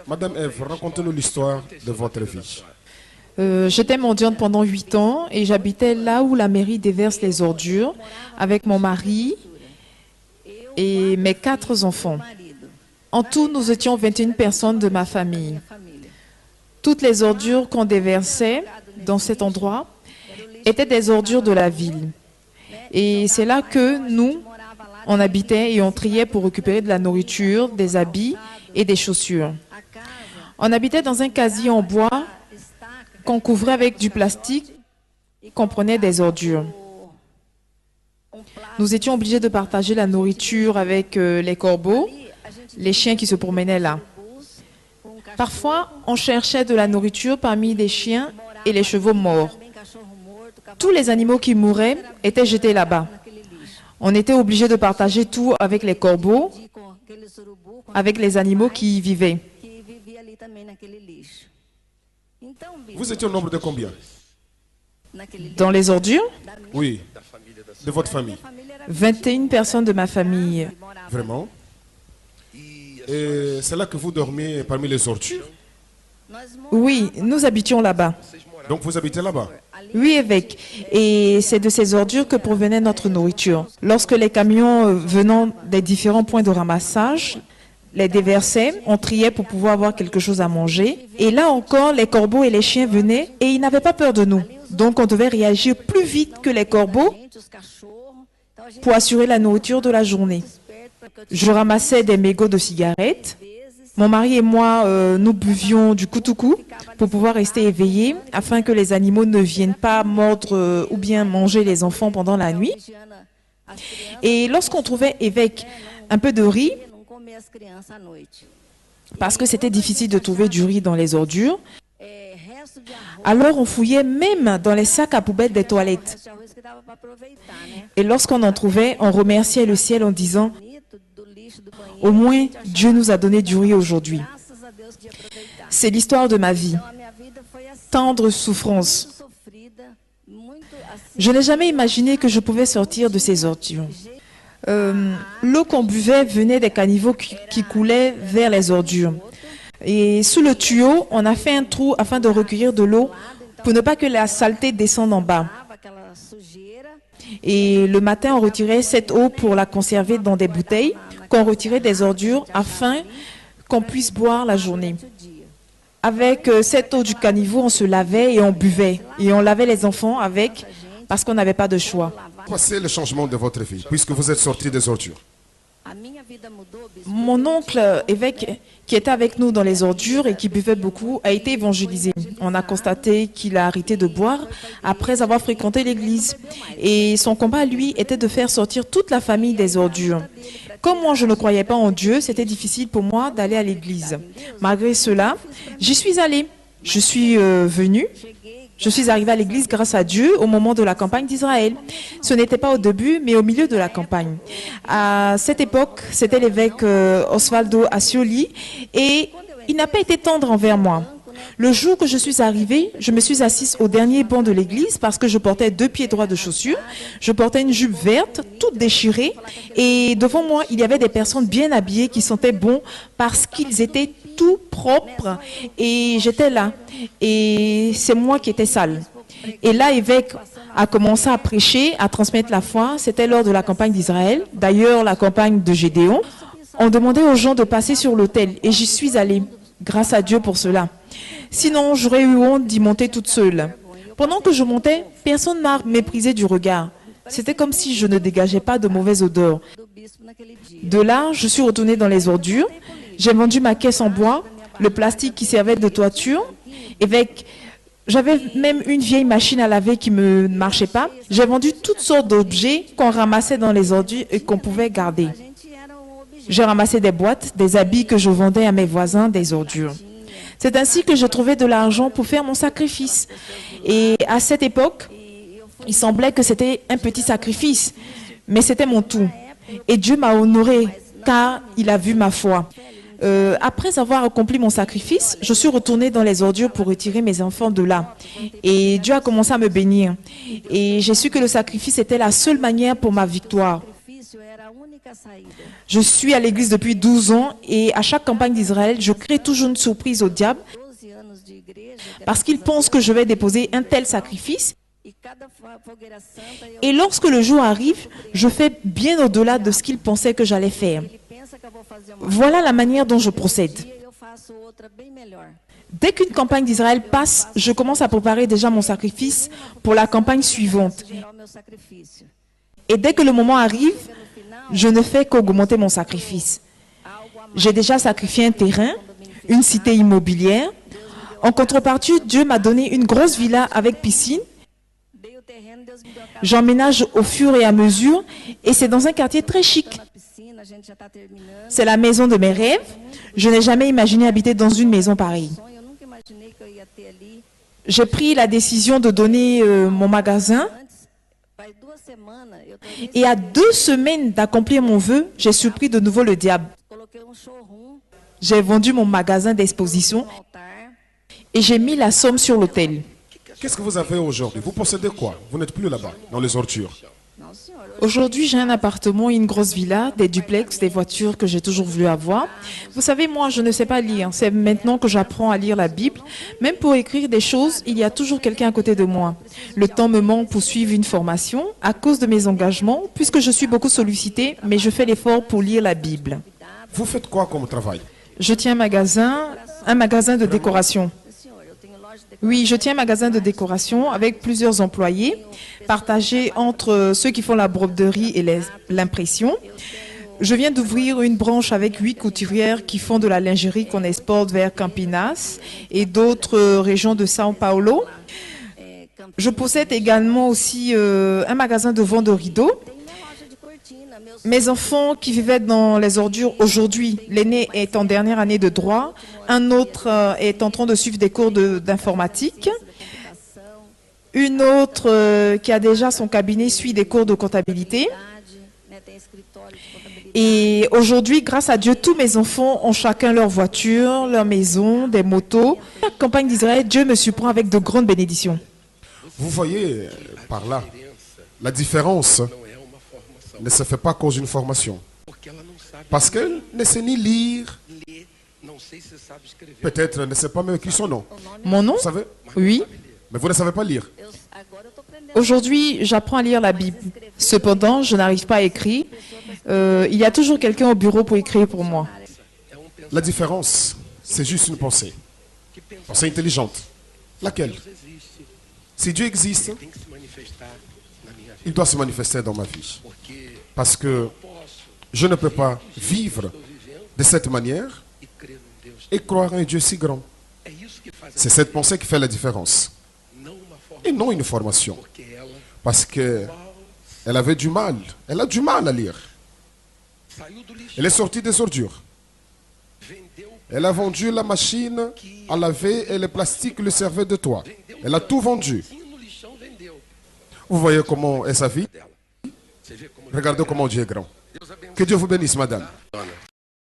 Madame Ève, racontez-nous l'histoire de votre vie. J'étais mendiante pendant 8 ans et j'habitais là où la mairie déverse les ordures avec mon mari et mes 4 enfants. En tout, nous étions 21 personnes de ma famille. Toutes les ordures qu'on déversait dans cet endroit étaient des ordures de la ville. Et c'est là que nous, on habitait et on triait pour récupérer de la nourriture, des habits et des chaussures. On habitait dans un casier en bois qu'on couvrait avec du plastique, qu'on prenait des ordures. Nous étions obligés de partager la nourriture avec les corbeaux, les chiens qui se promenaient là. Parfois, on cherchait de la nourriture parmi les chiens et les chevaux morts. Tous les animaux qui mouraient étaient jetés là-bas. On était obligé de partager tout avec les corbeaux, avec les animaux qui y vivaient. Vous étiez au nombre de combien? Dans les ordures, Oui, de votre famille. 21 personnes de ma famille. Vraiment? Et c'est là que vous dormiez parmi les ordures? Oui, nous habitions là-bas. Donc vous habitez là-bas? Oui, évêque. Et c'est de ces ordures que provenait notre nourriture. Lorsque les camions venant des différents points de ramassage les déversaient, on triait pour pouvoir avoir quelque chose à manger. Et là encore, les corbeaux et les chiens venaient et ils n'avaient pas peur de nous. Donc on devait réagir plus vite que les corbeaux pour assurer la nourriture de la journée. Je ramassais des mégots de cigarettes. Mon mari et moi, nous buvions du koutoukou pour pouvoir rester éveillés afin que les animaux ne viennent pas mordre ou bien manger les enfants pendant la nuit. Et lorsqu'on trouvait évêque un peu de riz, parce que c'était difficile de trouver du riz dans les ordures, alors on fouillait même dans les sacs à poubelle des toilettes. Et lorsqu'on en trouvait, on remerciait le ciel en disant « Au moins, Dieu nous a donné du riz aujourd'hui. » C'est l'histoire de ma vie. Tendre souffrance. Je n'ai jamais imaginé que je pouvais sortir de ces ordures. L'eau qu'on buvait venait des caniveaux qui coulaient vers les ordures. Et sous le tuyau, on a fait un trou afin de recueillir de l'eau pour ne pas que la saleté descende en bas. Et le matin, on retirait cette eau pour la conserver dans des bouteilles qu'on retirait des ordures afin qu'on puisse boire la journée. Avec cette eau du caniveau, on se lavait et on buvait. Et on lavait les enfants avec parce qu'on n'avait pas de choix. C'est le changement de votre vie, puisque vous êtes sorti des ordures. Mon oncle évêque, qui était avec nous dans les ordures et qui buvait beaucoup, a été évangélisé. On a constaté qu'il a arrêté de boire après avoir fréquenté l'église. Et son combat, lui, était de faire sortir toute la famille des ordures. Comme moi, je ne croyais pas en Dieu, c'était difficile pour moi d'aller à l'église. Malgré cela, j'y suis allée. Je suis venue. Je suis arrivée à l'église grâce à Dieu au moment de la campagne d'Israël. Ce n'était pas au début, mais au milieu de la campagne. À cette époque, c'était l'évêque Osvaldo Ascioli et il n'a pas été tendre envers moi. Le jour que je suis arrivée, je me suis assise au dernier banc de l'église parce que je portais 2 pieds droits de chaussures. Je portais une jupe verte, toute déchirée. Et devant moi, il y avait des personnes bien habillées qui sentaient bon parce qu'ils étaient tout propres. Et j'étais là. Et c'est moi qui étais sale. Et là, l'évêque a commencé à prêcher, à transmettre la foi. C'était lors de la campagne d'Israël. D'ailleurs, la campagne de Gédéon. On demandait aux gens de passer sur l'autel. Et j'y suis allée. Grâce à Dieu pour cela. Sinon, j'aurais eu honte d'y monter toute seule. Pendant que je montais, personne ne m'a méprisé du regard. C'était comme si je ne dégageais pas de mauvaise odeur. De là, je suis retournée dans les ordures. J'ai vendu ma caisse en bois, le plastique qui servait de toiture. J'avais même une vieille machine à laver qui ne marchait pas. J'ai vendu toutes sortes d'objets qu'on ramassait dans les ordures et qu'on pouvait garder. J'ai ramassé des boîtes, des habits que je vendais à mes voisins, des ordures. C'est ainsi que je trouvais de l'argent pour faire mon sacrifice. Et à cette époque, il semblait que c'était un petit sacrifice, mais c'était mon tout. Et Dieu m'a honoré car il a vu ma foi. Après avoir accompli mon sacrifice, je suis retournée dans les ordures pour retirer mes enfants de là. Et Dieu a commencé à me bénir. Et j'ai su que le sacrifice était la seule manière pour ma victoire. Je suis à l'église depuis 12 ans et à chaque campagne d'Israël, je crée toujours une surprise au diable parce qu'il pense que je vais déposer un tel sacrifice. Et lorsque le jour arrive, je fais bien au-delà de ce qu'il pensait que j'allais faire. Voilà la manière dont je procède. Dès qu'une campagne d'Israël passe, je commence à préparer déjà mon sacrifice pour la campagne suivante. Et dès que le moment arrive, je ne fais qu'augmenter mon sacrifice. J'ai déjà sacrifié un terrain, une cité immobilière. En contrepartie, Dieu m'a donné une grosse villa avec piscine. J'emménage au fur et à mesure et c'est dans un quartier très chic. C'est la maison de mes rêves. Je n'ai jamais imaginé habiter dans une maison pareille. J'ai pris la décision de donner mon magasin et à 2 semaines d'accomplir mon vœu, j'ai surpris de nouveau le diable. J'ai vendu mon magasin d'exposition et j'ai mis la somme sur l'autel. Qu'est-ce que vous avez aujourd'hui? Vous possédez quoi? Vous n'êtes plus là-bas, dans les ordures. Aujourd'hui, j'ai un appartement, une grosse villa, des duplex, des voitures que j'ai toujours voulu avoir. Vous savez, moi, je ne sais pas lire. C'est maintenant que j'apprends à lire la Bible. Même pour écrire des choses, il y a toujours quelqu'un à côté de moi. Le temps me manque pour suivre une formation à cause de mes engagements, puisque je suis beaucoup sollicitée, mais je fais l'effort pour lire la Bible. Vous faites quoi comme travail? Je tiens un magasin de décoration. Oui, je tiens un magasin de décoration avec plusieurs employés, partagés entre ceux qui font la broderie et l'impression. Je viens d'ouvrir une branche avec 8 couturières qui font de la lingerie qu'on exporte vers Campinas et d'autres régions de São Paulo. Je possède également aussi un magasin de vente de rideaux. Mes enfants qui vivaient dans les ordures aujourd'hui, l'aîné est en dernière année de droit, un autre est en train de suivre des cours d'informatique, une autre qui a déjà son cabinet suit des cours de comptabilité. Et aujourd'hui, grâce à Dieu, tous mes enfants ont chacun leur voiture, leur maison, des motos. La campagne d'Israël, Dieu me surprend avec de grandes bénédictions. Vous voyez par là, la différence ne se fait pas à cause d'une formation. Parce qu'elle ne sait ni lire, peut-être ne sait pas même écrire son nom. Mon nom? Vous savez? Oui. Mais vous ne savez pas lire. Aujourd'hui, j'apprends à lire la Bible. Cependant, je n'arrive pas à écrire. Il y a toujours quelqu'un au bureau pour écrire pour moi. La différence, c'est juste une pensée. Pensée intelligente. Laquelle? Si Dieu existe, il doit se manifester dans ma vie. Parce que je ne peux pas vivre de cette manière et croire à un Dieu si grand. C'est cette pensée qui fait la différence. Et non une formation. Parce qu'elle avait du mal. Elle a du mal à lire. Elle est sortie des ordures. Elle a vendu la machine à laver et le plastique lui servait de toit. Elle a tout vendu. Vous voyez comment est sa vie? Regardez comment Dieu est grand. Que Dieu vous bénisse, madame.